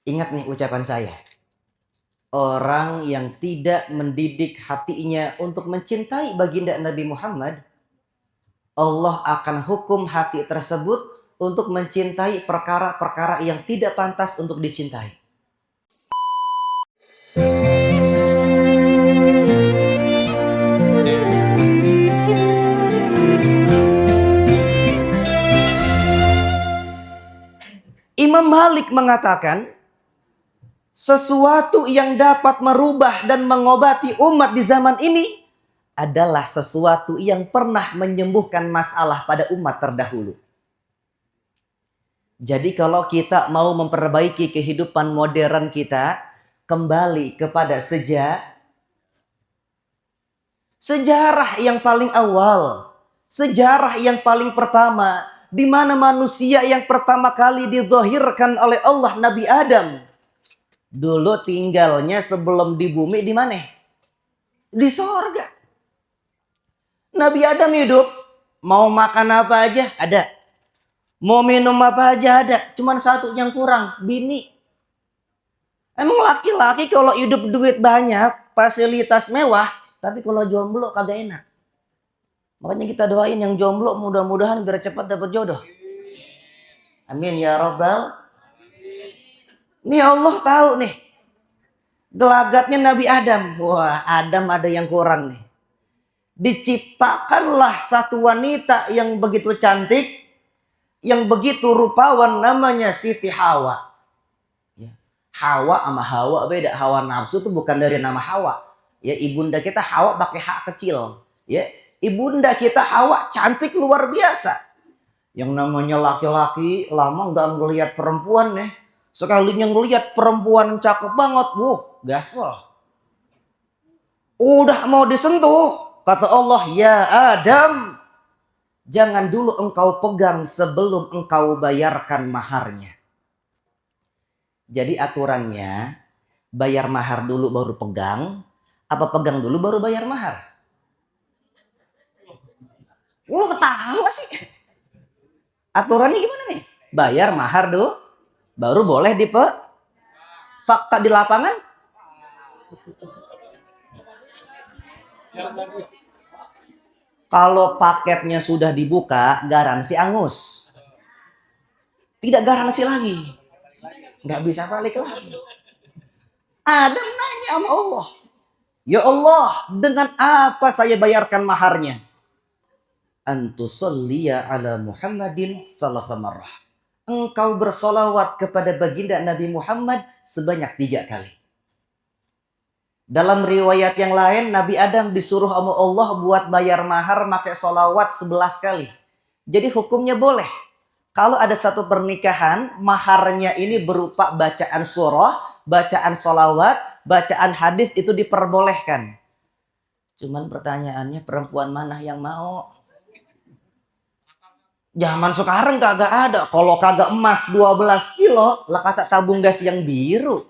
Ingat nih ucapan saya. Orang yang tidak mendidik hatinya untuk mencintai baginda Nabi Muhammad, Allah akan hukum hati tersebut untuk mencintai perkara-perkara yang tidak pantas untuk dicintai. Imam Malik mengatakan, sesuatu yang dapat merubah dan mengobati umat di zaman ini adalah sesuatu yang pernah menyembuhkan masalah pada umat terdahulu. Jadi kalau kita mau memperbaiki kehidupan modern kita, kembali kepada sejarah yang paling awal, sejarah yang paling pertama, di mana manusia yang pertama kali dizahirkan oleh Allah, Nabi Adam. Dulu tinggalnya sebelum di bumi di mana? Di sorga. Nabi Adam hidup, mau makan apa aja ada, mau minum apa aja ada. Cuman satu yang kurang, bini. Emang laki-laki kalau hidup duit banyak, fasilitas mewah, tapi kalau jomblo kagak enak. Makanya kita doain yang jomblo mudah-mudahan biar cepat dapat jodoh. Amin ya robbal. Nih Allah tahu nih gelagatnya Nabi Adam. Wah, Adam ada yang kurang nih. Diciptakanlah satu wanita yang begitu cantik, yang begitu rupawan, namanya Siti Hawa. Ya. Hawa sama Hawa beda. Hawa nafsu itu bukan dari nama Hawa. Ya, ibunda kita Hawa pakai hak kecil. Ya, ibunda kita Hawa cantik luar biasa. Yang namanya laki-laki lama nggak ngelihat perempuan nih. Sekalinya ngelihat perempuan cakep banget, gaspol. Udah mau disentuh, kata Allah, ya Adam, jangan dulu engkau pegang sebelum engkau bayarkan maharnya. Jadi aturannya, bayar mahar dulu baru pegang, apa pegang dulu baru bayar mahar? Lu ketawa sih. Aturannya gimana nih? Bayar mahar dulu, baru boleh fakta di lapangan. Kalau paketnya sudah dibuka, garansi angus. Tidak garansi lagi. Nggak bisa balik lagi. Adam nanya sama Allah. Ya Allah, dengan apa saya bayarkan maharnya? Antusalliya ala Muhammadin sallallahu marrah. Engkau bersolawat kepada baginda Nabi Muhammad sebanyak 3 kali. Dalam riwayat yang lain, Nabi Adam disuruh sama Allah buat bayar mahar pakai solawat 11 kali. Jadi hukumnya boleh. Kalau ada satu pernikahan, maharnya ini berupa bacaan surah, bacaan solawat, bacaan hadis itu diperbolehkan. Cuman pertanyaannya perempuan mana yang mau? Zaman sekarang kagak ada. Kalau kagak emas 12 kilo, lah kata tabung gas yang biru.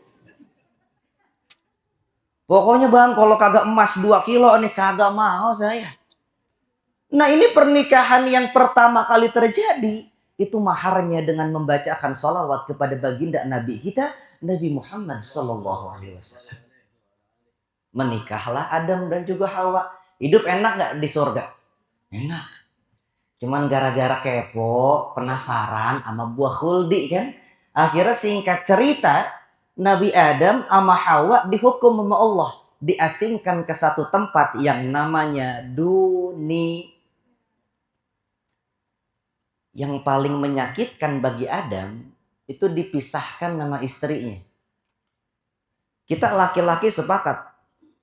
Pokoknya bang, kalau kagak emas 2 kilo nih kagak mau saya. Nah ini pernikahan yang pertama kali terjadi. Itu maharnya dengan membacakan salawat kepada baginda Nabi kita, Nabi Muhammad Sallallahu Alaihi Wasallam. Menikahlah Adam dan juga Hawa. Hidup enak gak di surga? Enak. Cuman gara-gara kepo, penasaran sama buah khuldi kan. Akhirnya singkat cerita, Nabi Adam sama Hawa dihukum sama Allah. Diasingkan ke satu tempat yang namanya dunia. Yang paling menyakitkan bagi Adam itu dipisahkan nama istrinya. Kita laki-laki sepakat.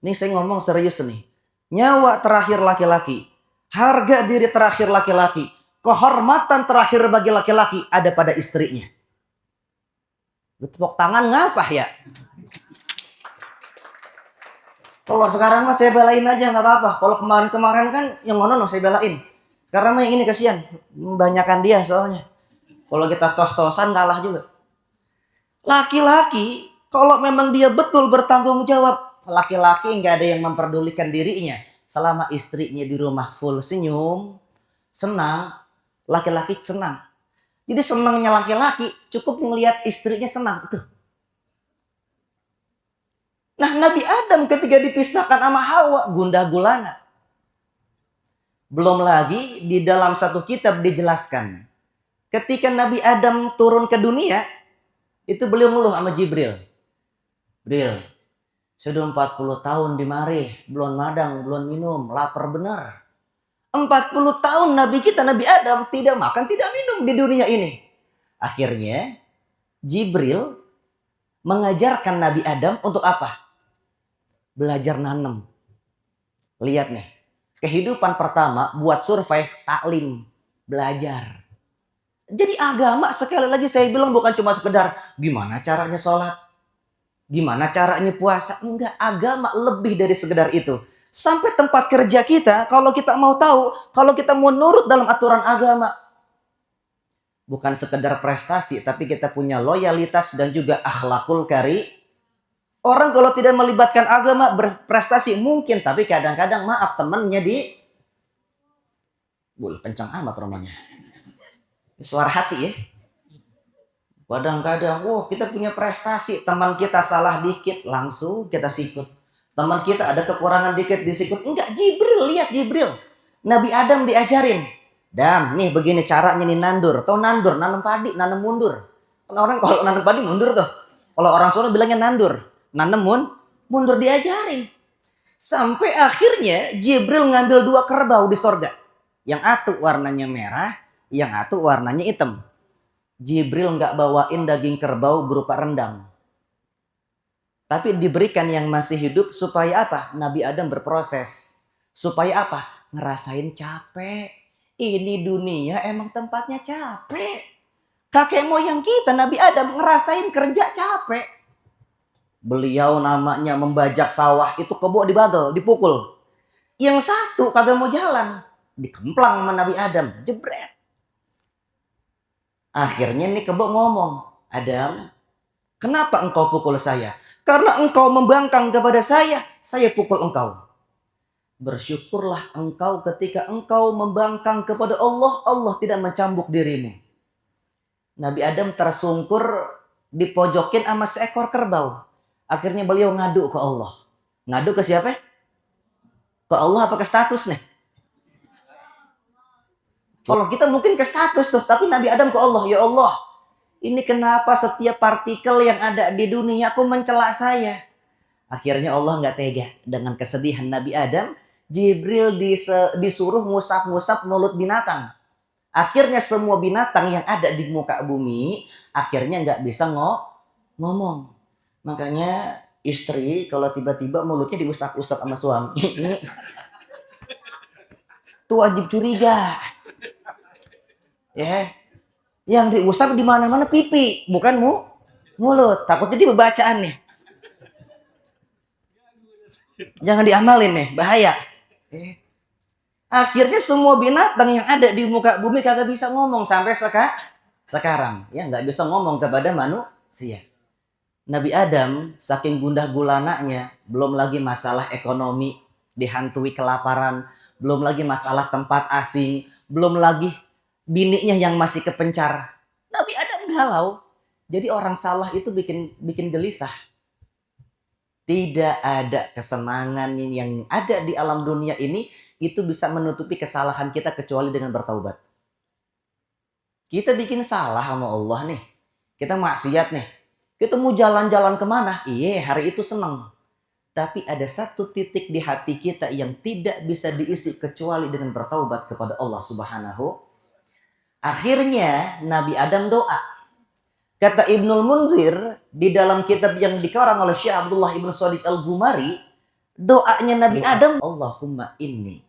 Nih saya ngomong serius nih. Nyawa terakhir laki-laki, harga diri terakhir laki-laki, kehormatan terakhir bagi laki-laki ada pada istrinya. Lu tepuk tangan ngapa ya? Kalau sekarang mah saya belain aja nggak apa-apa. Kalau kemarin-kemarin kan yang ngono saya belain. Karena mah yang ini kasihan, banyakan dia soalnya. Kalau kita tos-tosan kalah juga. Laki-laki kalau memang dia betul bertanggung jawab, laki-laki nggak ada yang memperdulikan dirinya. Selama istrinya di rumah full senyum, senang, laki-laki senang. Jadi senangnya laki-laki cukup melihat istrinya senang. Tuh, Nah, Nabi Adam ketika dipisahkan sama Hawa, gundah gulana. Belum lagi di dalam satu kitab dijelaskan, ketika Nabi Adam turun ke dunia, itu beliau ngeluh sama Jibril. Jibril, sudah 40 tahun di mari, belum madang, belum minum, lapar benar. 40 tahun Nabi kita, Nabi Adam, tidak makan, tidak minum di dunia ini. Akhirnya, Jibril mengajarkan Nabi Adam untuk apa? Belajar nanam. Lihat nih, kehidupan pertama buat survive, taklim, belajar. Jadi agama sekali lagi saya bilang bukan cuma sekedar gimana caranya sholat, gimana caranya puasa. Enggak, agama lebih dari sekedar itu. Sampai tempat kerja kita, kalau kita mau tahu, kalau kita mau nurut dalam aturan agama, bukan sekedar prestasi, tapi kita punya loyalitas dan juga akhlakul karim. Orang kalau tidak melibatkan agama berprestasi mungkin, tapi kadang-kadang maaf temannya di kencang amat romanya. Suara hati ya. Kadang-kadang, kita punya prestasi, teman kita salah dikit langsung kita sikut. Teman kita ada kekurangan dikit disikut. Enggak, Jibril, lihat Jibril. Nabi Adam diajarin. Dam, nih begini caranya nih nandur. Tahu nandur, nanam padi, nanam mundur. Kan orang kalau nanam padi mundur tuh. Kalau orang Solo bilangnya nandur. Nanam mundur diajarin. Sampai akhirnya Jibril ngambil 2 kerbau di sorga. Yang satu warnanya merah, yang satu warnanya hitam. Jibril nggak bawain daging kerbau berupa rendang. Tapi diberikan yang masih hidup supaya apa? Nabi Adam berproses. Supaya apa? Ngerasain capek. Ini dunia emang tempatnya capek. Kakek moyang kita Nabi Adam ngerasain kerja capek. Beliau namanya membajak sawah, itu kebo dibagel, dipukul. Yang satu kagak mau jalan, dikemplang sama Nabi Adam, jebret. Akhirnya nih kebo ngomong, Adam, kenapa engkau pukul saya? Karena engkau membangkang kepada saya pukul engkau. Bersyukurlah engkau ketika engkau membangkang kepada Allah, Allah tidak mencambuk dirimu. Nabi Adam tersungkur, dipojokin sama seekor kerbau. Akhirnya beliau ngadu ke Allah. Ngadu ke siapa? Ke Allah apa ke status nih? Kalau kita mungkin ke status tuh, tapi Nabi Adam ke Allah. Ya Allah, ini kenapa setiap partikel yang ada di dunia aku mencela saya? Akhirnya Allah nggak tega dengan kesedihan Nabi Adam. Jibril disuruh ngusap-ngusap mulut binatang. Akhirnya semua binatang yang ada di muka bumi akhirnya nggak bisa ngomong. Makanya istri kalau tiba-tiba mulutnya diusap-usap sama suami, itu wajib curiga. Ya, yang diusap di mana-mana pipi, bukan mulut. Takutnya dia bacaan nih. Jangan diamalin nih, bahaya. Akhirnya semua binatang yang ada di muka bumi kagak bisa ngomong sampai sekarang. Ya, nggak bisa ngomong kepada manusia. Nabi Adam saking gundah gulananya, belum lagi masalah ekonomi, dihantui kelaparan, belum lagi masalah tempat asing, belum lagi bininya yang masih kepencar. Nabi Adam galau. Jadi orang salah itu bikin gelisah. Tidak ada kesenangan yang ada di alam dunia ini itu bisa menutupi kesalahan kita kecuali dengan bertaubat. Kita bikin salah sama Allah nih. Kita maksiat nih. Kita mau jalan-jalan kemana? Iya, hari itu senang. Tapi ada satu titik di hati kita yang tidak bisa diisi kecuali dengan bertaubat kepada Allah Subhanahu. Akhirnya Nabi Adam doa. Kata Ibnul Munzir di dalam kitab yang dikarang oleh Syekh Abdullah Ibn Shadiq Al-Ghumari, doanya Nabi Adam, Allahumma inni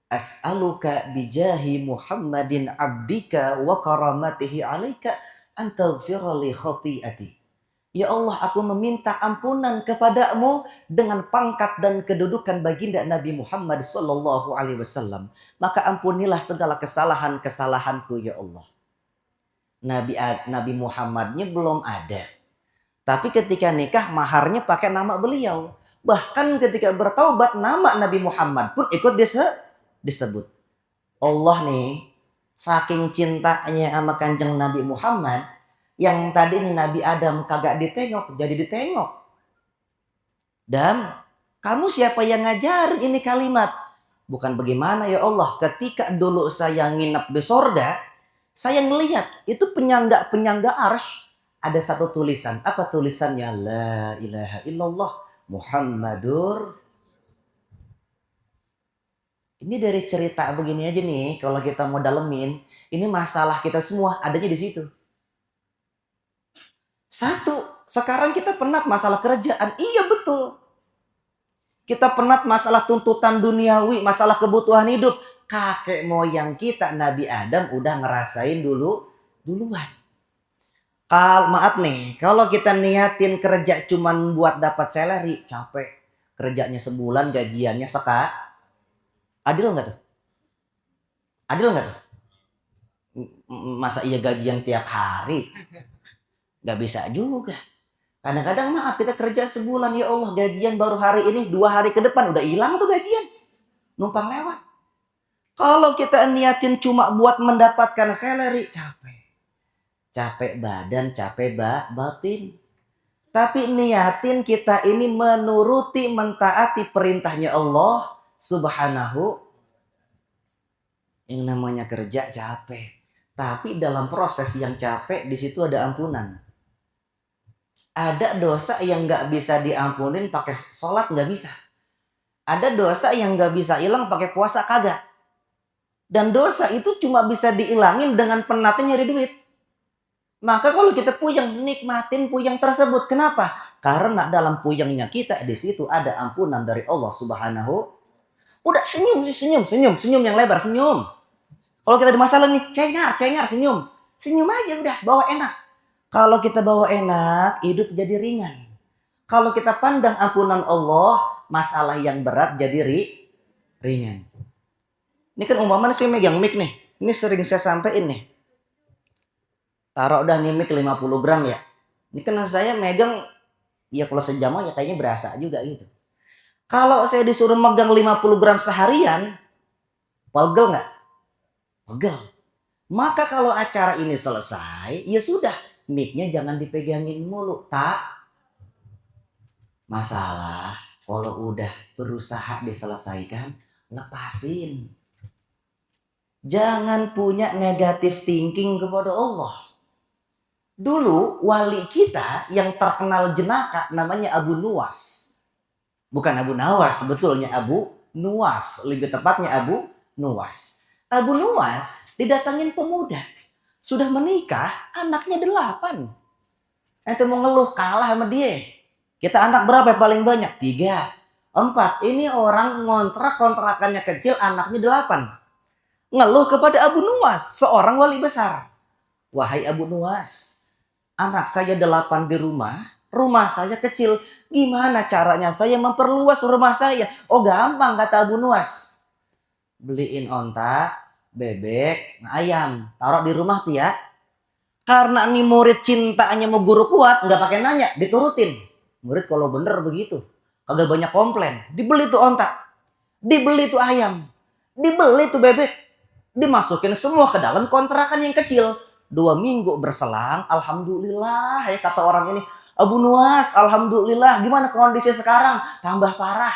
as'aluka bijahi Muhammadin abdika wa karamatihi alaika an taghfira li khati'ati. Ya Allah, aku meminta ampunan kepadamu dengan pangkat dan kedudukan baginda Nabi Muhammad sallallahu alaihi wasallam. Maka ampunilah segala kesalahan-kesalahanku ya Allah. Nabi Muhammadnya belum ada. Tapi ketika nikah maharnya pakai nama beliau. Bahkan ketika bertaubat nama Nabi Muhammad pun ikut disebut. Allah nih saking cintanya sama kanjeng Nabi Muhammad, yang tadi ini Nabi Adam kagak ditengok jadi ditengok. Dan kamu siapa yang ngajarin ini kalimat? Bukan bagaimana ya Allah, ketika dulu saya nginep di sorga, saya ngelihat itu penyangga arsy ada satu tulisan. Apa tulisannya? La ilaha illallah Muhammadur. Ini dari cerita begini aja nih, kalau kita mau dalemin, ini masalah kita semua adanya di situ. Satu, sekarang kita penat masalah kerjaan. Iya betul. Kita penat masalah tuntutan duniawi, masalah kebutuhan hidup. Kakek moyang kita Nabi Adam udah ngerasain duluan. Maaf nih, kalau kita niatin kerja cuman buat dapat salary, capek. Kerjanya sebulan, gajiannya adil nggak tuh? Adil nggak tuh? Masa iya gajian tiap hari? Nggak bisa juga. Kadang-kadang maaf kita kerja sebulan, ya Allah gajian baru hari ini, 2 hari ke depan udah hilang tuh gajian. Numpang lewat. Kalau kita niatin cuma buat mendapatkan salary, capek. Capek badan, capek batin. Tapi niatin kita ini menuruti, mentaati perintahnya Allah Subhanahu. Yang namanya kerja capek. Tapi dalam proses yang capek, di situ ada ampunan. Ada dosa yang nggak bisa diampunin pakai sholat, nggak bisa. Ada dosa yang nggak bisa hilang pakai puasa, kagak. Dan dosa itu cuma bisa dihilangin dengan penatnya nyari duit. Maka kalau kita puyeng, nikmatin puyeng tersebut. Kenapa? Karena dalam puyengnya kita di situ ada ampunan dari Allah Subhanahu. Udah senyum yang lebar, senyum. Kalau kita ada masalah nih, cengar, senyum. Senyum aja udah, bawa enak. Kalau kita bawa enak, hidup jadi ringan. Kalau kita pandang ampunan Allah, masalah yang berat jadi ringan. Ini kan umpamanya saya megang mic nih. Ini sering saya sampein nih. Taruh dah nih mic 50 gram ya. Ini kan saya megang, ya kalau sejam ya kayaknya berasa juga gitu. Kalau saya disuruh megang 50 gram seharian, pegel nggak? Pegel. Maka kalau acara ini selesai, ya sudah. Mic-nya jangan dipegangin mulu, tak? Masalah, kalau udah berusaha diselesaikan, lepasin. Jangan punya negative thinking kepada Allah. Dulu wali kita yang terkenal jenaka namanya Abu Nuwas. Bukan Abu Nawas, sebetulnya Abu Nuwas. Lebih tepatnya Abu Nuwas. Abu Nuwas didatangin pemuda. Sudah menikah, anaknya 8. Ente mau ngeluh kalah sama dia. Kita anak berapa paling banyak? 3, 4. Ini orang ngontrak, kontrakannya kecil, anaknya 8. Ngeluh kepada Abu Nuwas, seorang wali besar. Wahai Abu Nuwas, anak saya 8 di rumah saya kecil. Gimana caranya saya memperluas rumah saya? Oh gampang, kata Abu Nuwas. Beliin onta, bebek, ayam, taruh di rumah tuh ya. Karena nih murid cintanya mau guru kuat, nggak pakai nanya, diturutin. Murid kalau bener begitu, kagak banyak komplain. Dibeli tuh onta, dibeli tuh ayam, dibeli tuh bebek, dimasukin semua ke dalam kontrakan yang kecil. 2 minggu berselang, alhamdulillah ya kata orang ini. Abu Nuwas, alhamdulillah. Gimana kondisi sekarang? Tambah parah.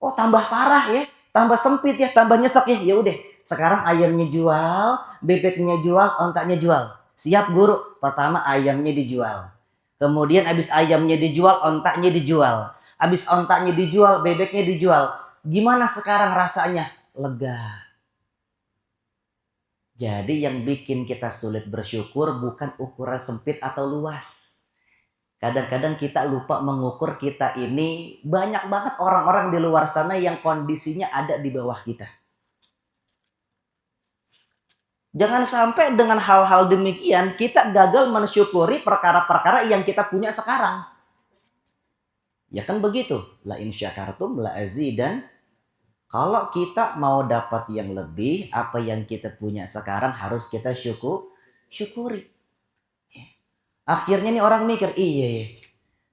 Oh tambah parah ya, tambah sempit ya, tambah nyesek ya. Ya udah, sekarang ayamnya jual, bebeknya jual, ontanya jual. Siap guru. Pertama ayamnya dijual. Kemudian habis ayamnya dijual, ontaknya dijual. Habis ontaknya dijual, bebeknya dijual. Gimana sekarang rasanya? Lega. Jadi yang bikin kita sulit bersyukur bukan ukuran sempit atau luas. Kadang-kadang kita lupa mengukur kita ini, banyak banget orang-orang di luar sana yang kondisinya ada di bawah kita. Jangan sampai dengan hal-hal demikian kita gagal mensyukuri perkara-perkara yang kita punya sekarang. Ya kan begitu. La in syakartum la azidan. Kalau kita mau dapat yang lebih, apa yang kita punya sekarang harus kita syukuri. Akhirnya nih orang mikir, iya,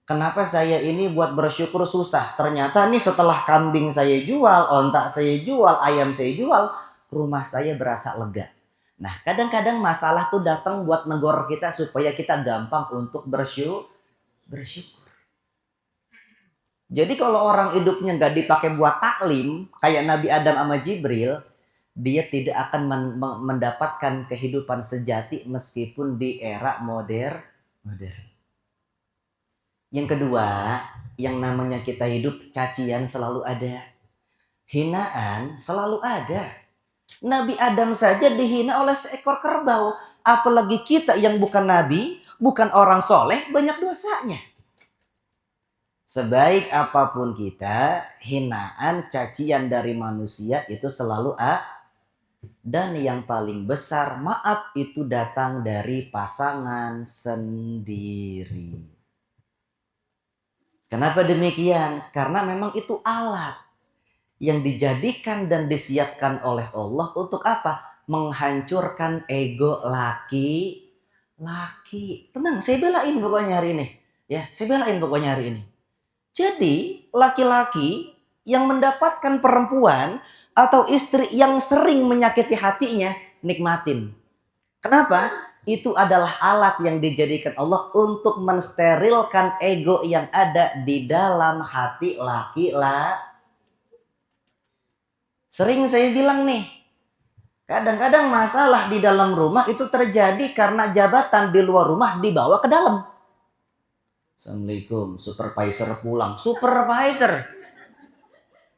kenapa saya ini buat bersyukur susah? Ternyata nih setelah kambing saya jual, ontak saya jual, ayam saya jual, rumah saya berasa lega. Nah kadang-kadang masalah tuh datang buat negor kita supaya kita gampang untuk bersyukur. Jadi kalau orang hidupnya nggak dipakai buat taklim, kayak Nabi Adam sama Jibril, dia tidak akan mendapatkan kehidupan sejati meskipun di era modern. Yang kedua, yang namanya kita hidup, cacian selalu ada. Hinaan selalu ada. Nabi Adam saja dihina oleh seekor kerbau. Apalagi kita yang bukan nabi, bukan orang soleh, banyak dosanya. Sebaik apapun kita, hinaan, cacian dari manusia itu selalu ada. Dan yang paling besar, maaf itu datang dari pasangan sendiri. Kenapa demikian? Karena memang itu alat yang dijadikan dan disiapkan oleh Allah untuk apa? Menghancurkan ego laki-laki. Tenang, saya belain pokoknya hari ini. Ya, saya belain pokoknya hari ini. Jadi, laki-laki yang mendapatkan perempuan atau istri yang sering menyakiti hatinya, nikmatin. Kenapa? Itu adalah alat yang dijadikan Allah untuk mensterilkan ego yang ada di dalam hati laki-laki. Sering saya bilang nih, kadang-kadang masalah di dalam rumah itu terjadi karena jabatan di luar rumah dibawa ke dalam. Assalamualaikum, supervisor pulang. Supervisor.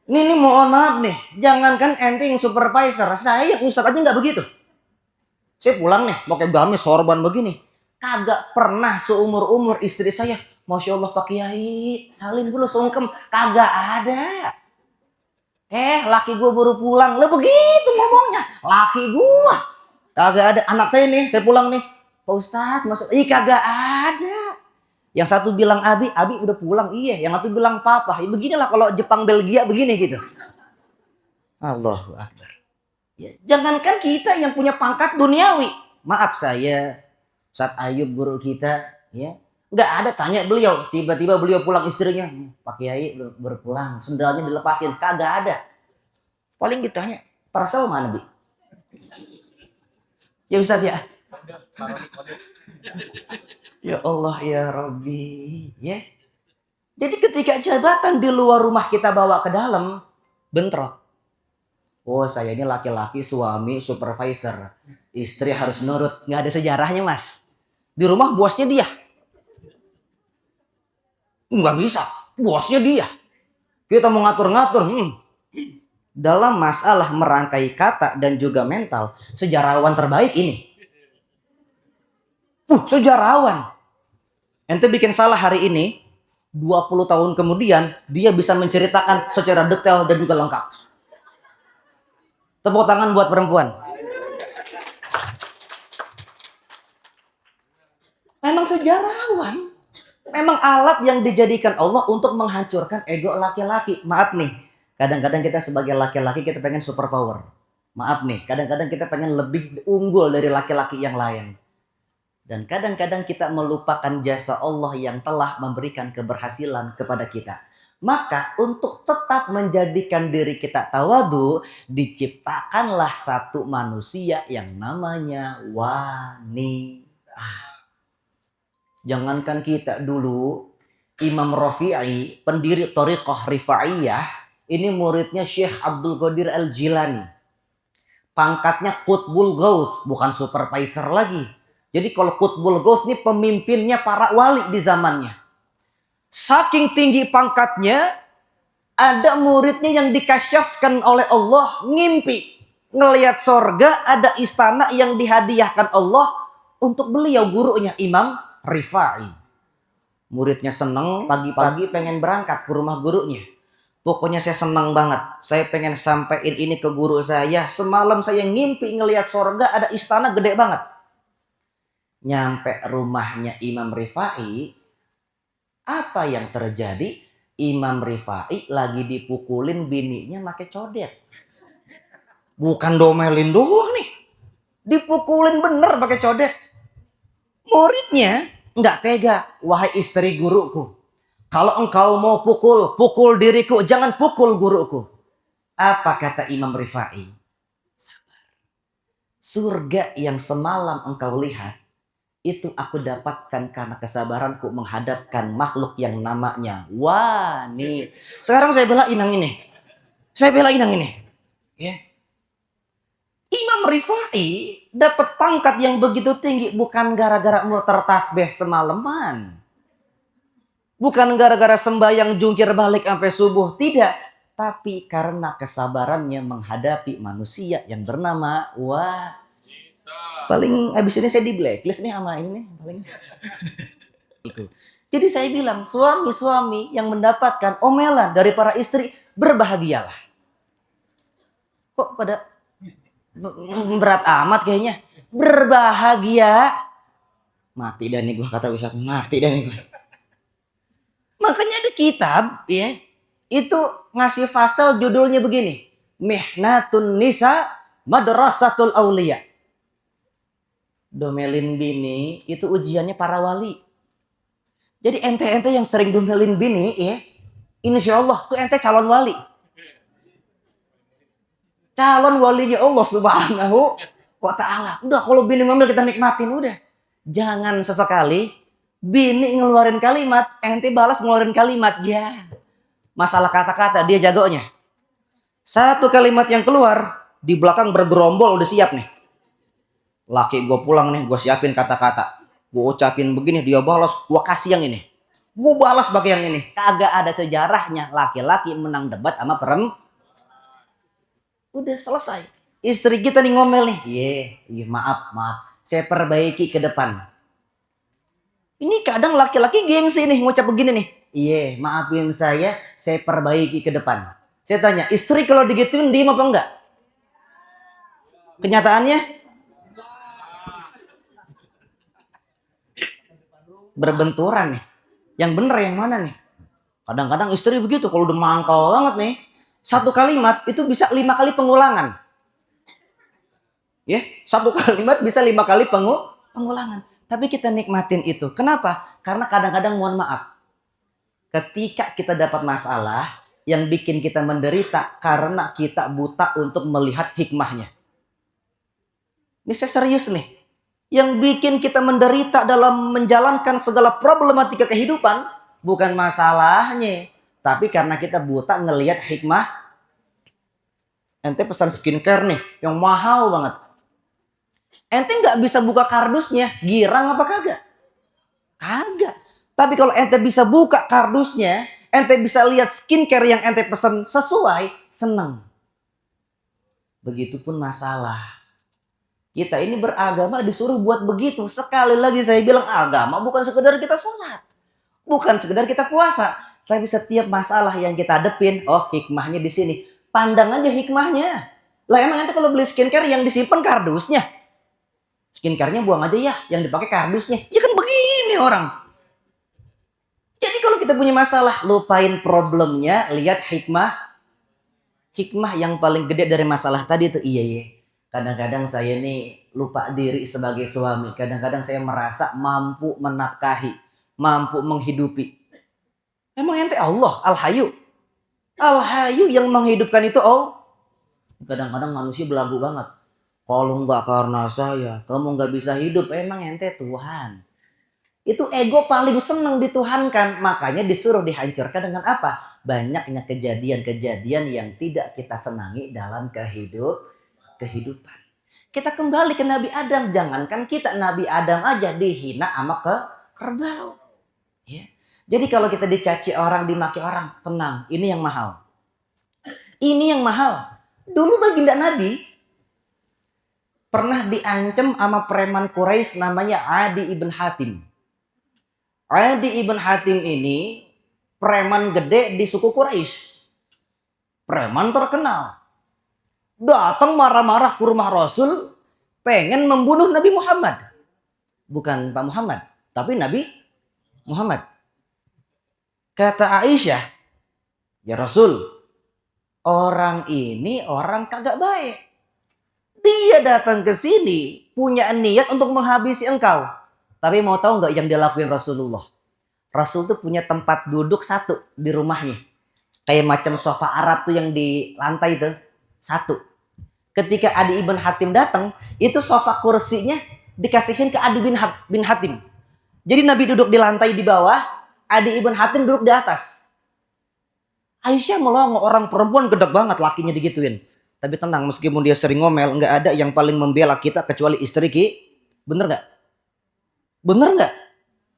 Ini mohon maaf nih, jangankan ente yang supervisor, saya ustadz aja nggak begitu. Saya pulang nih, pakai gamis sorban begini. Kagak pernah seumur-umur istri saya, Masya Allah Pak Kiai, salim dulu sungkem. Kagak ada. Laki gue baru pulang. Lah begitu ngomongnya. Laki gue. Kagak ada. Anak saya nih, saya pulang nih. Pak Ustadz, masuk. Kagak ada. Yang satu bilang Abi udah pulang. Iya. Yang satu bilang Papa. Beginilah kalau Jepang Belgia begini gitu. Allahu Akbar. Ya, jangankan kita yang punya pangkat duniawi. Maaf saya, Ustadz Ayub guru kita, ya, nggak ada tanya beliau. Tiba-tiba beliau pulang istrinya, Pak Kiai berpulang, sendalnya dilepasin, kagak ada. Paling ditanya, parcel mana Bi? Ya Ustadz ya. Ya Allah ya Rabbi, ya. Jadi ketika jabatan di luar rumah kita bawa ke dalam, bentrok. Oh saya ini laki-laki suami supervisor. Istri harus nurut. Nggak ada sejarahnya mas. Di rumah bosnya dia. Nggak bisa. Bosnya dia. Kita mau ngatur-ngatur. Dalam masalah merangkai kata dan juga mental. Sejarawan terbaik ini. Sejarawan. Ente bikin salah hari ini. 20 tahun kemudian. Dia bisa menceritakan secara detail dan juga lengkap. Tepuk tangan buat perempuan. Memang sejarawan. Memang alat yang dijadikan Allah untuk menghancurkan ego laki-laki. Maaf nih, kadang-kadang kita sebagai laki-laki kita pengen super power. Maaf nih, kadang-kadang kita pengen lebih unggul dari laki-laki yang lain. Dan kadang-kadang kita melupakan jasa Allah yang telah memberikan keberhasilan kepada kita. Maka untuk tetap menjadikan diri kita tawadu, diciptakanlah satu manusia yang namanya wanita. Jangankan kita dulu, Imam Rafi'i, pendiri Thariqah Rifa'iyah, ini muridnya Syekh Abdul Qadir Al-Jilani. Pangkatnya Qutbul Ghaus, bukan supervisor lagi. Jadi kalau Qutbul Ghaus ini pemimpinnya para wali di zamannya. Saking tinggi pangkatnya, ada muridnya yang dikasyafkan oleh Allah, ngimpi. Ngelihat sorga, ada istana yang dihadiahkan Allah untuk beliau, gurunya Imam Rifa'i. Muridnya seneng, pagi-pagi pengen berangkat ke rumah gurunya. Pokoknya saya senang banget. Saya pengen sampein ini ke guru saya. Semalam saya ngimpi ngelihat sorga, ada istana gede banget. Nyampe rumahnya Imam Rifa'i, apa yang terjadi? Imam Rifa'i lagi dipukulin bininya pakai codet. Bukan domelin doang nih. Dipukulin bener pakai codet. Muridnya nggak tega. Wahai istri guruku, kalau engkau mau pukul diriku, jangan pukul guruku. Apa kata Imam Rifa'i? Sabar. Surga yang semalam engkau lihat, itu aku dapatkan karena kesabaranku menghadapkan makhluk yang namanya wani. Sekarang saya belain yang ini. Saya belain yang ini. Ya. Imam Rifai dapat pangkat yang begitu tinggi bukan gara-gara muter tasbih semalaman. Bukan gara-gara sembahyang jungkir balik sampai subuh, tidak. Tapi karena kesabarannya menghadapi manusia yang bernama paling abis ini saya di blacklist nih sama ini nih paling. Jadi saya bilang suami-suami yang mendapatkan omelan dari para istri berbahagialah. Kok pada berat amat kayaknya. Berbahagia. Mati dan nih gue kata Ustaz, mati dan nih gue. Makanya ada kitab ya, itu ngasih fasal judulnya begini. Mihnatun Nisa Madrasatul Aulia. Domelin bini itu ujiannya para wali. Jadi ente-ente yang sering domelin bini ya, insya Allah tuh ente calon wali. Calon walinya Allah Subhanahu wa ta'ala. Udah kalau bini ngomel kita nikmatin udah. Jangan sesekali bini ngeluarin kalimat, ente balas ngeluarin kalimat. Ya. Masalah kata-kata dia jagonya. Satu kalimat yang keluar di belakang bergerombol udah siap nih. Laki gue pulang nih, gue siapin kata-kata. Gue ucapin begini, dia balas, gue kasih yang ini. Gue balas pakai yang ini. Kagak ada sejarahnya laki-laki menang debat sama perempuan. Udah selesai. Istri kita nih ngomel nih. Iya, maaf. Saya perbaiki ke depan. Ini kadang laki-laki gengsi nih ngucap begini nih. Iya, maafin saya perbaiki ke depan. Saya tanya, istri kalau digituin diem apa enggak? Kenyataannya berbenturan nih. Yang bener yang mana nih? Kadang-kadang istri begitu kalau udah mangkal banget nih. Satu kalimat itu bisa 5 kali pengulangan. Ya, satu kalimat bisa 5 kali pengulangan. Tapi kita nikmatin itu. Kenapa? Karena kadang-kadang mohon maaf. Ketika kita dapat masalah yang bikin kita menderita karena kita buta untuk melihat hikmahnya. Ini saya serius nih. Yang bikin kita menderita dalam menjalankan segala problematika kehidupan bukan masalahnya, tapi karena kita buta ngelihat hikmah. Ente pesan skincare nih yang mahal banget. Ente nggak bisa buka kardusnya, girang apa kagak? Kagak. Tapi kalau ente bisa buka kardusnya, ente bisa lihat skincare yang ente pesan sesuai, senang. Begitupun masalah. Kita ini beragama disuruh buat begitu. Sekali lagi saya bilang agama bukan sekedar kita sholat. Bukan sekedar kita puasa. Tapi setiap masalah yang kita hadepin, oh hikmahnya di sini. Pandang aja hikmahnya. Lah emang ente kalau beli skincare yang disimpan kardusnya. Skincare-nya buang aja ya, yang dipakai kardusnya. Ya kan begini orang. Jadi kalau kita punya masalah, lupain problemnya, lihat hikmah. Hikmah yang paling gede dari masalah tadi itu iya. Kadang-kadang saya nih lupa diri sebagai suami. Kadang-kadang saya merasa mampu menafkahi, mampu menghidupi. Emang ente Allah, Al-Hayyu. Al-Hayyu yang menghidupkan itu Allah. Kadang-kadang manusia belagu banget. Kalau nggak karena saya, kamu nggak bisa hidup. Emang ente Tuhan. Itu ego paling seneng dituhankan. Makanya disuruh dihancurkan dengan apa? Banyaknya kejadian-kejadian yang tidak kita senangi dalam kehidupan. Kita kembali ke Nabi Adam. Jangankan kita, Nabi Adam aja dihina sama kerbau. Ya. Jadi kalau kita dicaci orang, dimaki orang, tenang. Ini yang mahal. Ini yang mahal. Dulu baginda Nabi pernah diancam sama preman Quraisy namanya Adi ibn Hatim. Adi ibn Hatim ini preman gede di suku Quraisy. Preman terkenal. Datang marah-marah ke rumah Rasul, pengen membunuh Nabi Muhammad. Bukan Pak Muhammad, tapi Nabi Muhammad. Kata Aisyah, ya Rasul, orang ini orang kagak baik. Dia datang ke sini punya niat untuk menghabisi engkau. Tapi mau tahu nggak yang dilakuin Rasulullah? Rasul tuh punya tempat duduk satu di rumahnya. Kayak macam sofa Arab tuh yang di lantai tuh. Satu. Ketika Adi ibn Hatim datang, itu sofa kursinya dikasihin ke Adi bin Hatim. Jadi Nabi duduk di lantai di bawah, Adi ibn Hatim duduk di atas. Aisyah melongo, orang perempuan gedek banget lakinya digituin. Tapi tenang, meskipun dia sering ngomel, nggak ada yang paling membela kita kecuali istri ki. Bener nggak? Bener nggak?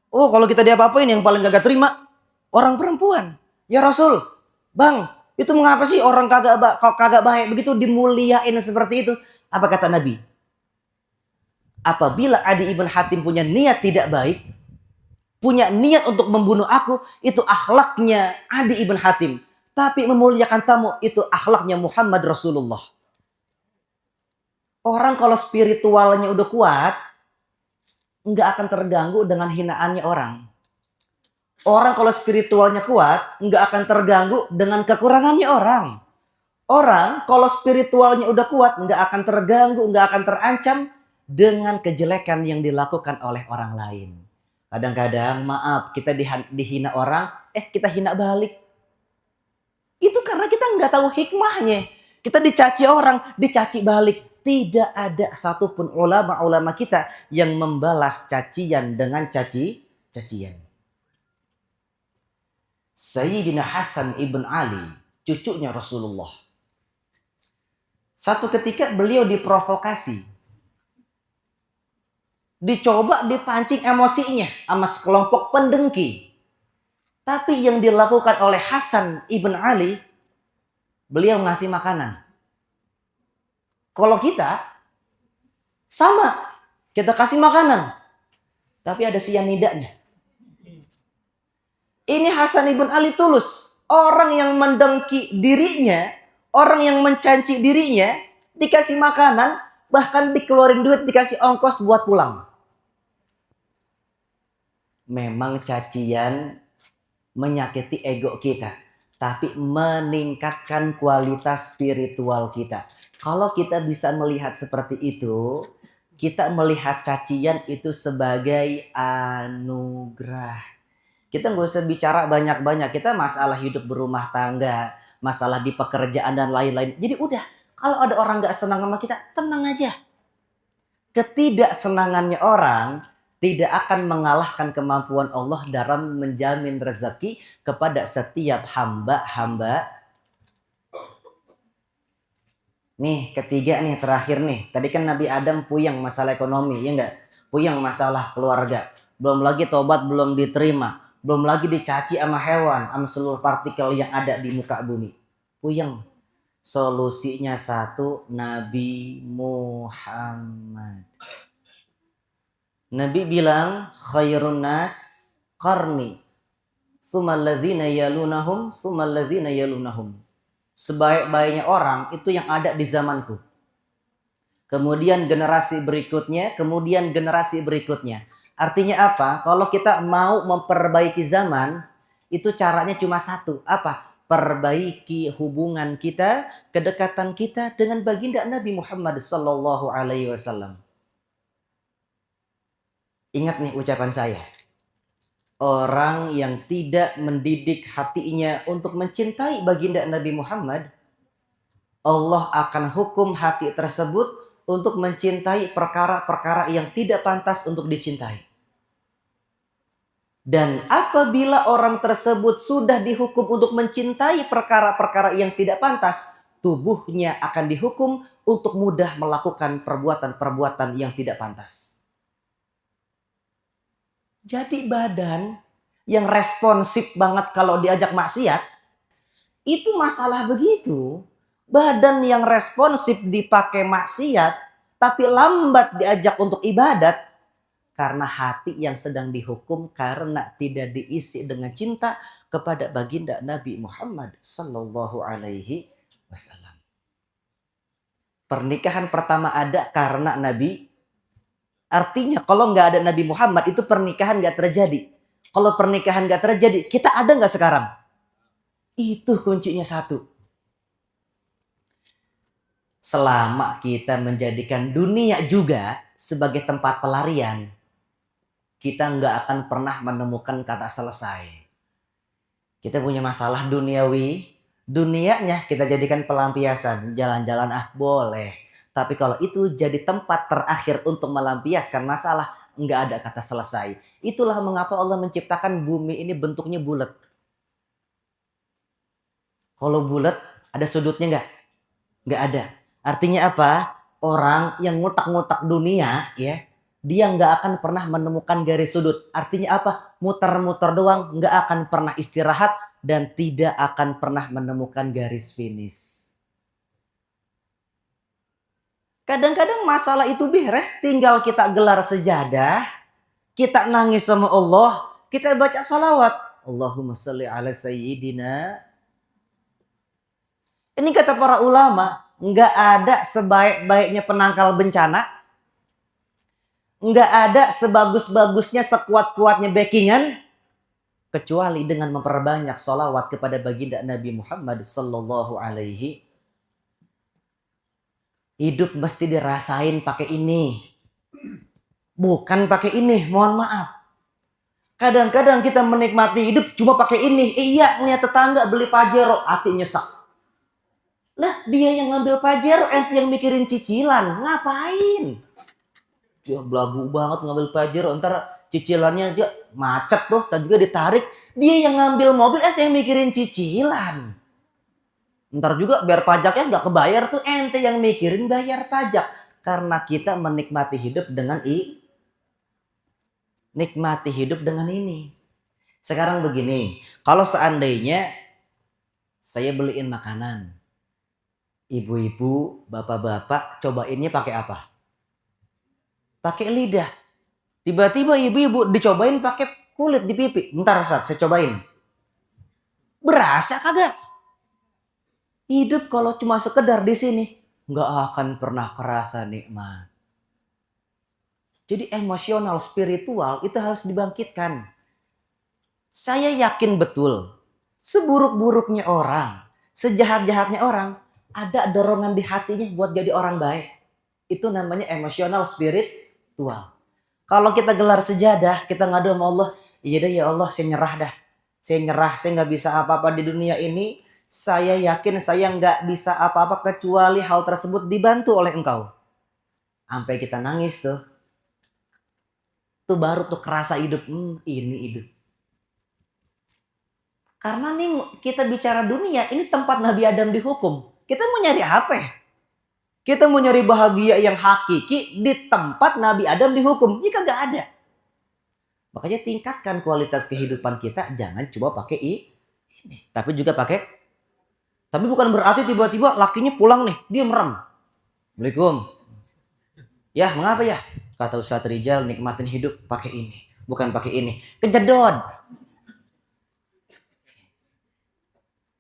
Oh, kalau kita diapa-apain yang paling gak terima orang perempuan. Ya Rasul, Bang, itu mengapa sih orang kagak baik begitu dimuliain seperti itu? Apa kata Nabi? Apabila Adi ibn Hatim punya niat tidak baik, punya niat untuk membunuh aku, itu akhlaknya Adi ibn Hatim. Tapi memuliakan tamu, itu akhlaknya Muhammad Rasulullah. Orang kalau spiritualnya udah kuat, nggak akan terganggu dengan hinaannya orang. Orang kalau spiritualnya kuat, nggak akan terganggu dengan kekurangannya orang. Orang kalau spiritualnya udah kuat, nggak akan terganggu, nggak akan terancam dengan kejelekan yang dilakukan oleh orang lain. Kadang-kadang, maaf, kita dihina orang, kita hina balik. Itu karena kita nggak tahu hikmahnya. Kita dicaci orang, dicaci balik. Tidak ada satupun ulama-ulama kita yang membalas cacian dengan cacian. Sayyidina Hasan ibn Ali, cucunya Rasulullah. Satu ketika beliau diprovokasi. Dicoba dipancing emosinya sama sekelompok pendengki. Tapi yang dilakukan oleh Hasan ibn Ali, beliau ngasih makanan. Kalau kita, sama. Kita kasih makanan. Tapi ada sianidanya. Ini Hasan ibn Ali tulus. Orang yang mendengki dirinya, orang yang mencaci dirinya, dikasih makanan, bahkan dikeluarin duit, dikasih ongkos buat pulang. Memang cacian menyakiti ego kita, tapi meningkatkan kualitas spiritual kita. Kalau kita bisa melihat seperti itu, kita melihat cacian itu sebagai anugerah. Kita nggak usah bicara banyak-banyak. Kita masalah hidup berumah tangga, masalah di pekerjaan dan lain-lain. Jadi udah, kalau ada orang nggak senang sama kita, tenang aja. Ketidaksenangannya orang tidak akan mengalahkan kemampuan Allah dalam menjamin rezeki kepada setiap hamba-hamba. Nih, ketiga nih, terakhir nih. Tadi kan Nabi Adam puyeng masalah ekonomi, ya enggak? Puyeng masalah keluarga. Belum lagi tobat belum diterima. Belum lagi dicaci sama hewan, sama seluruh partikel yang ada di muka bumi. Puyeng. Solusinya satu, Nabi Muhammad. Nabi bilang, khairun nas qarni, tsummal ladzina yalunahum, tsummal ladzina yalunahum. Sebaik-baiknya orang itu yang ada di zamanku. Kemudian generasi berikutnya, kemudian generasi berikutnya. Artinya apa? Kalau kita mau memperbaiki zaman, itu caranya cuma satu. Apa? Perbaiki hubungan kita, kedekatan kita dengan baginda Nabi Muhammad sallallahu alaihi wasallam. Ingat nih ucapan saya. Orang yang tidak mendidik hatinya untuk mencintai baginda Nabi Muhammad, Allah akan hukum hati tersebut untuk mencintai perkara-perkara yang tidak pantas untuk dicintai. Dan apabila orang tersebut sudah dihukum untuk mencintai perkara-perkara yang tidak pantas, tubuhnya akan dihukum untuk mudah melakukan perbuatan-perbuatan yang tidak pantas. Jadi badan yang responsif banget kalau diajak maksiat, itu masalah begitu. Badan yang responsif dipakai maksiat, tapi lambat diajak untuk ibadat, karena hati yang sedang dihukum karena tidak diisi dengan cinta kepada baginda Nabi Muhammad sallallahu alaihi wasallam. Pernikahan pertama ada karena Nabi. Artinya kalau nggak ada Nabi Muhammad itu pernikahan nggak terjadi. Kalau pernikahan nggak terjadi, kita ada nggak sekarang? Itu kuncinya satu. Selama kita menjadikan dunia juga sebagai tempat pelarian, kita nggak akan pernah menemukan kata selesai. Kita punya masalah duniawi, dunianya kita jadikan pelampiasan. Jalan-jalan boleh. Tapi kalau itu jadi tempat terakhir untuk melampiaskan masalah, nggak ada kata selesai. Itulah mengapa Allah menciptakan bumi ini bentuknya bulat. Kalau bulat, ada sudutnya nggak? Nggak ada. Artinya apa? Orang yang ngutak-ngutak dunia, ya, dia nggak akan pernah menemukan garis sudut. Artinya apa? Muter-muter doang, nggak akan pernah istirahat dan tidak akan pernah menemukan garis finish. Kadang-kadang masalah itu beres, tinggal kita gelar sejadah, kita nangis sama Allah, kita baca salawat. Allahumma sholli ala sayyidina. Ini kata para ulama, nggak ada sebaik-baiknya penangkal bencana, nggak ada sebagus-bagusnya, sekuat-kuatnya backingan, kecuali dengan memperbanyak sholawat kepada baginda Nabi Muhammad sallallahu alaihi. Hidup mesti dirasain pakai ini, bukan pakai ini. Mohon maaf. Kadang-kadang kita menikmati hidup cuma pakai ini. Iya, ngeliat tetangga beli Pajero, hati nyesek. Lah, dia yang ngambil Pajero, ente yang mikirin cicilan. Ngapain? Dia belagu banget ngambil Pajero, ntar cicilannya aja macet tuh, dan juga ditarik. Dia yang ngambil mobil, ente yang mikirin cicilan. Ntar juga biar pajaknya nggak kebayar tuh, ente yang mikirin bayar pajak. Karena kita menikmati hidup dengan nikmati hidup dengan ini. Sekarang begini, kalau seandainya saya beliin makanan, ibu-ibu, bapak-bapak cobainnya pakai apa? Pakai lidah. Tiba-tiba ibu-ibu dicobain pakai kulit di pipi. Bentar Ustaz, saya cobain. Berasa kagak? Hidup kalau cuma sekedar di sini, nggak akan pernah kerasa nikmat. Jadi emosional, spiritual itu harus dibangkitkan. Saya yakin betul, seburuk-buruknya orang, sejahat-jahatnya orang, ada dorongan di hatinya buat jadi orang baik. Itu namanya emosional, spiritual. Kalau kita gelar sejadah, kita ngadu sama Allah, iya deh ya Allah, saya nyerah dah. Saya nyerah, saya nggak bisa apa-apa di dunia ini. Saya yakin saya nggak bisa apa-apa kecuali hal tersebut dibantu oleh Engkau. Sampai kita nangis tuh. Tuh baru tuh kerasa hidup. Ini hidup. Karena nih kita bicara dunia, ini tempat Nabi Adam dihukum. Kita mau nyari apa ya? Kita mau nyari bahagia yang hakiki di tempat Nabi Adam dihukum. Ini kagak ada. Makanya tingkatkan kualitas kehidupan kita. Jangan coba pakai ini. Tapi juga pakai. Tapi bukan berarti tiba-tiba lakinya pulang nih, dia merem. Assalamualaikum. Ya, mengapa ya? Kata Ustadz Rijal, nikmatin hidup pakai ini, bukan pakai ini. Kejedot.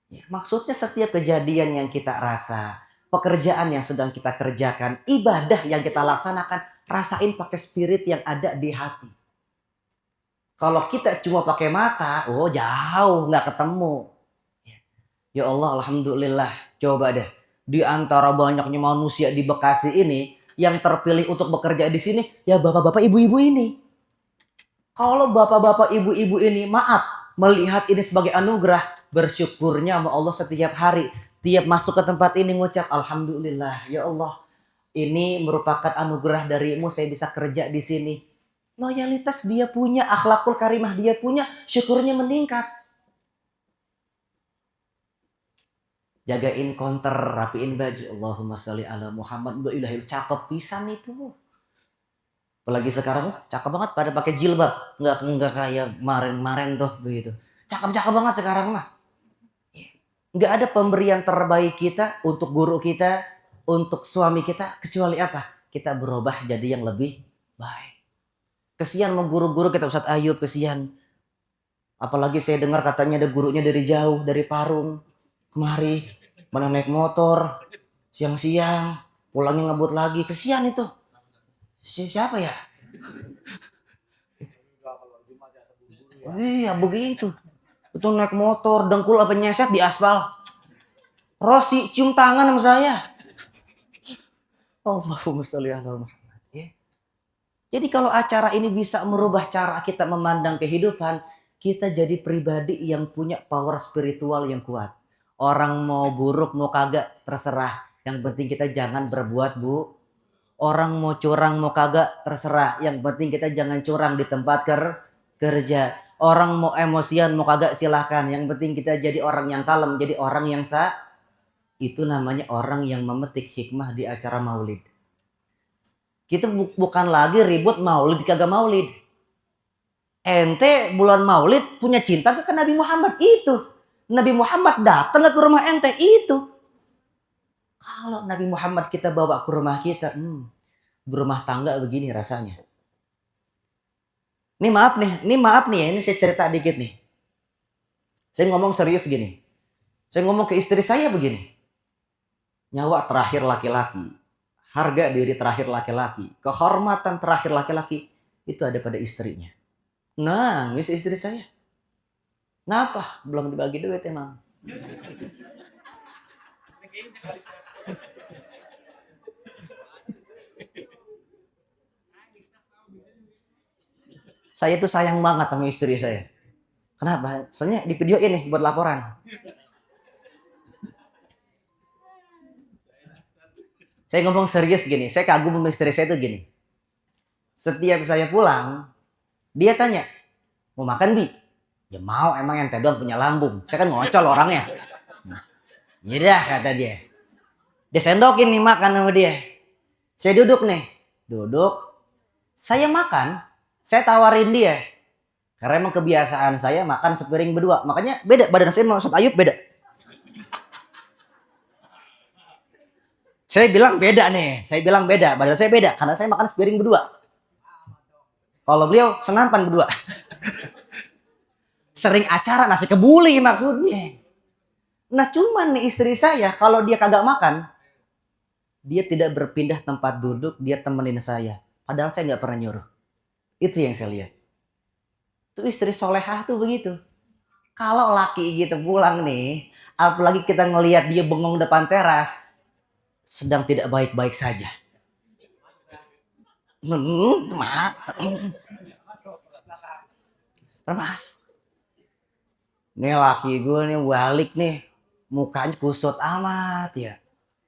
Ya, maksudnya setiap kejadian yang kita rasa, pekerjaan yang sedang kita kerjakan, ibadah yang kita laksanakan, rasain pakai spirit yang ada di hati. Kalau kita cuma pakai mata, oh jauh, nggak ketemu. Ya Allah, alhamdulillah. Coba deh, di antara banyaknya manusia di Bekasi ini, yang terpilih untuk bekerja di sini, ya bapak-bapak ibu-ibu ini. Kalau bapak-bapak ibu-ibu ini, maaf, melihat ini sebagai anugerah, bersyukurnya sama Allah setiap hari. Tiap masuk ke tempat ini ngucap, alhamdulillah, ya Allah. Ini merupakan anugerah darimu, saya bisa kerja di sini. Loyalitas dia punya, akhlakul karimah dia punya, syukurnya meningkat. Jagain konter, rapiin baju. Allahumma sholli ala Muhammad. Mbak ilahil, cakep pisan itu. Apalagi sekarang, cakep banget pada pakai jilbab. Nggak kayak kemarin tuh begitu. Cakep banget sekarang mah. Nggak ada pemberian terbaik kita untuk guru kita, untuk suami kita, kecuali apa? Kita berubah jadi yang lebih baik. Kesian sama guru-guru kita, Ustadz Ayub, kesian. Apalagi saya dengar katanya ada gurunya dari jauh, dari Parung kemari. Mana naik motor siang-siang, pulangnya ngebut lagi, kesian itu. Siapa ya? Oh, iya begitu. Itu naik motor, dengkul apa nyeset di aspal. Rosi cium tangan sama saya. Allahumma sholli ala Muhammad. Ya. Jadi kalau acara ini bisa merubah cara kita memandang kehidupan, kita jadi pribadi yang punya power spiritual yang kuat. Orang mau buruk mau kagak terserah. Yang penting kita jangan berbuat orang mau curang mau kagak terserah. Yang penting kita jangan curang di tempat kerja. Orang mau emosian mau kagak silahkan. Yang penting kita jadi orang yang kalem, jadi orang yang itu namanya orang yang memetik hikmah di acara maulid. Kita bukan lagi ribut maulid kagak maulid. Ente bulan maulid punya cinta ke Nabi Muhammad itu. Nabi Muhammad datang ke rumah ente itu. Kalau Nabi Muhammad kita bawa ke rumah kita, berumah tangga begini rasanya. Ini maaf nih ya, ini saya cerita dikit nih. Saya ngomong serius gini. Saya ngomong ke istri saya begini. Nyawa terakhir laki-laki, harga diri terakhir laki-laki, kehormatan terakhir laki-laki itu ada pada istrinya. Nangis istri saya. Kenapa? Belum dibagi duit emang. Saya tuh sayang banget sama istri saya. Kenapa? Soalnya di video ini buat laporan. Saya ngomong serius gini, saya kagum sama istri saya tuh gini. Setiap saya pulang, dia tanya, mau makan Bi? Ya mau, emang ente doang punya lambung. Saya kan ngocol orangnya. Yaudah kata dia. Dia sendokin nih makan sama dia. Saya duduk nih. Saya makan. Saya tawarin dia. Karena emang kebiasaan saya makan sepiring berdua. Makanya beda. Badan saya sama Ustaz Ayub beda. Saya bilang beda nih. Badan saya beda. Karena saya makan sepiring berdua. Kalau beliau senampan berdua. Sering acara nasi kebuli maksudnya. Nah cuman nih istri saya. Kalau dia kagak makan. Dia tidak berpindah tempat duduk. Dia temenin saya. Padahal saya gak pernah nyuruh. Itu yang saya lihat. Itu istri solehah tuh begitu. Kalau laki gitu pulang nih, apalagi kita ngelihat dia bengong depan teras, sedang tidak baik-baik saja. Termas. Nih laki gue nih balik nih, mukanya kusut amat ya.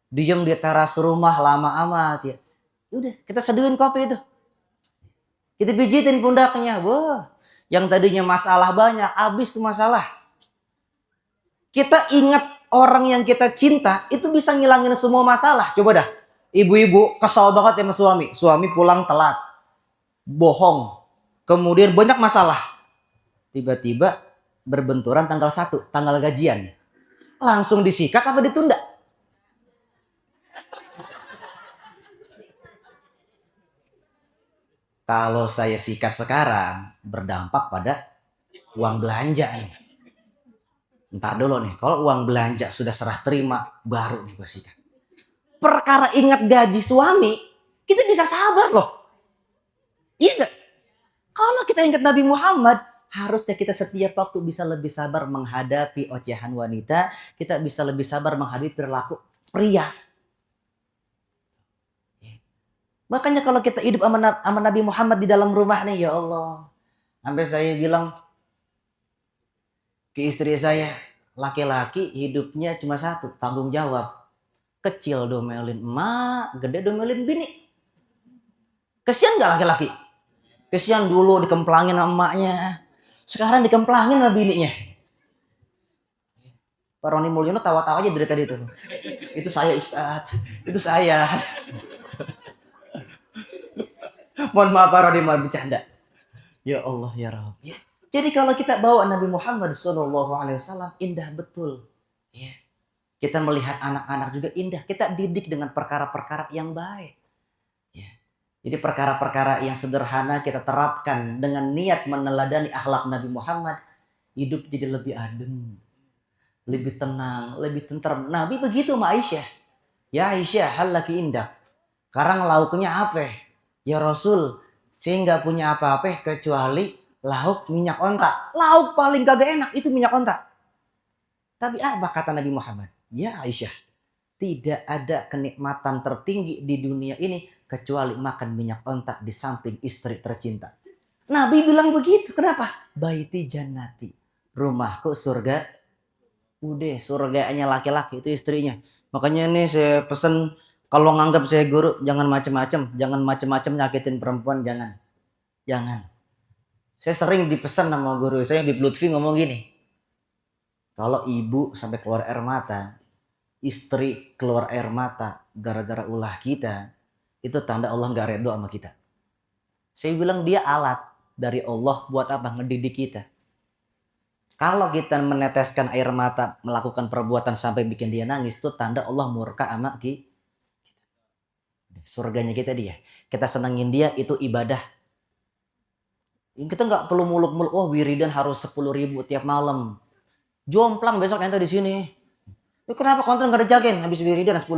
Diem di teras rumah lama amat ya. Udah kita seduhin kopi itu. Kita pijitin pundaknya. Wah, yang tadinya masalah banyak, habis tuh masalah. Kita ingat orang yang kita cinta, itu bisa ngilangin semua masalah. Coba dah, ibu-ibu kesal banget sama suami. Suami pulang telat, bohong, kemudian banyak masalah. Tiba-tiba berbenturan tanggal 1, tanggal gajian. Langsung disikat apa ditunda? Kalau saya sikat sekarang, berdampak pada uang belanja nih. Ntar dulu nih, kalau uang belanja sudah serah terima, baru nih gue sikat. Perkara ingat gaji suami, kita bisa sabar loh. Iya gak? Kalau kita ingat Nabi Muhammad, harusnya kita setiap waktu bisa lebih sabar menghadapi ocehan wanita. Kita bisa lebih sabar menghadapi perilaku pria. Makanya kalau kita hidup sama Nabi Muhammad di dalam rumah nih, ya Allah. Sampai saya bilang ke istri saya, laki-laki hidupnya cuma satu, tanggung jawab. Kecil domelin emak, gede domelin bini. Kesian gak laki-laki? Kesian dulu dikemplangin sama emaknya. Sekarang dikemplangin sama bininya. Pak Roni Mulyono tawa-tawa aja dari tadi itu. Itu saya Ustadz, itu saya. Mohon maaf Pak Rodi, mohon bercanda. Ya Allah ya Rabb. Ya. Jadi kalau kita bawa Nabi Muhammad SAW indah betul. Ya. Kita melihat anak-anak juga indah. Kita didik dengan perkara-perkara yang baik. Ya. Jadi perkara-perkara yang sederhana kita terapkan dengan niat meneladani akhlak Nabi Muhammad. Hidup jadi lebih adem. Lebih tenang, lebih tenteram. Nabi begitu sama Aisyah. Ya Aisyah, hal laki indah. Sekarang lauknya apa? Ya Rasul, saya nggak punya apa-apa kecuali lauk minyak onta. Lauk paling kagak enak itu minyak onta. Tapi apa kata Nabi Muhammad? Ya Aisyah, tidak ada kenikmatan tertinggi di dunia ini kecuali makan minyak onta di samping istri tercinta. Nabi bilang begitu. Kenapa? Baiti jannati. Rumahku surga. Udah surganya laki-laki itu istrinya. Makanya nih saya pesen kalau nganggap saya guru jangan macem-macem nyakitin perempuan, jangan. Jangan. Saya sering dipesan sama guru saya di Lutfi ngomong gini. Kalau ibu sampai keluar air mata, istri keluar air mata gara-gara ulah kita, itu tanda Allah nggak redho sama kita. Saya bilang dia alat dari Allah buat apa? Ngedidik kita. Kalau kita meneteskan air mata, melakukan perbuatan sampai bikin dia nangis, itu tanda Allah murka sama kita. Surganya kita dia. Kita senengin dia, itu ibadah. Kita nggak perlu muluk-muluk, oh wiridan harus 10.000 tiap malam. Jomplang besok ente di sini. Lu kenapa konten nggak ada jagain habis wiridan 10.000?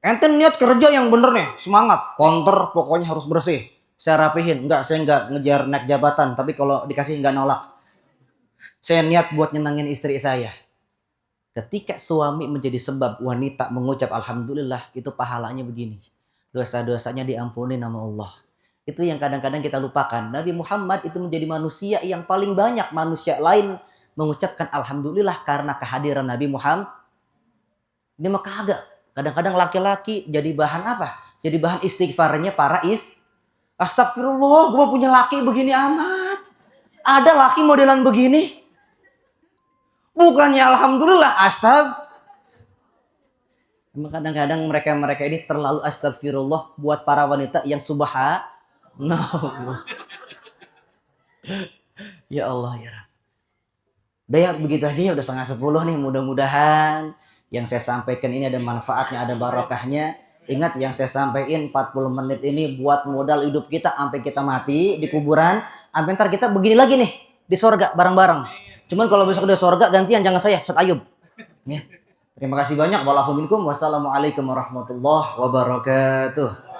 Ente niat kerja yang bener nih, semangat. Konter pokoknya harus bersih. Saya rapihin. Enggak, saya nggak ngejar naik jabatan. Tapi kalau dikasih nggak nolak. Saya niat buat nyenangin istri saya. Ketika suami menjadi sebab wanita mengucap Alhamdulillah, itu pahalanya begini. Dosa-dosanya diampuni nama Allah. Itu yang kadang-kadang kita lupakan. Nabi Muhammad itu menjadi manusia yang paling banyak manusia lain mengucapkan Alhamdulillah karena kehadiran Nabi Muhammad. Ini mah kagak. Kadang-kadang laki-laki jadi bahan apa? Jadi bahan istighfarnya para Astagfirullah, gue punya laki begini amat. Ada laki modelan begini? Bukannya Alhamdulillah, kadang-kadang mereka ini terlalu astagfirullah buat para wanita yang subhanallah. Ya Allah ya Rabb. Udah ya, begitu aja ya, udah 9:30 nih. Mudah-mudahan yang saya sampaikan ini ada manfaatnya, ada barokahnya. Ingat yang saya sampaikan 40 menit ini buat modal hidup kita sampai kita mati di kuburan. Sampai ntar kita begini lagi nih di sorga bareng-bareng. Cuman kalau besok udah sorga gantian jangan saya, Ustaz Ayub. Ya. Terima kasih banyak. Wassalamualaikum warahmatullahi wabarakatuh.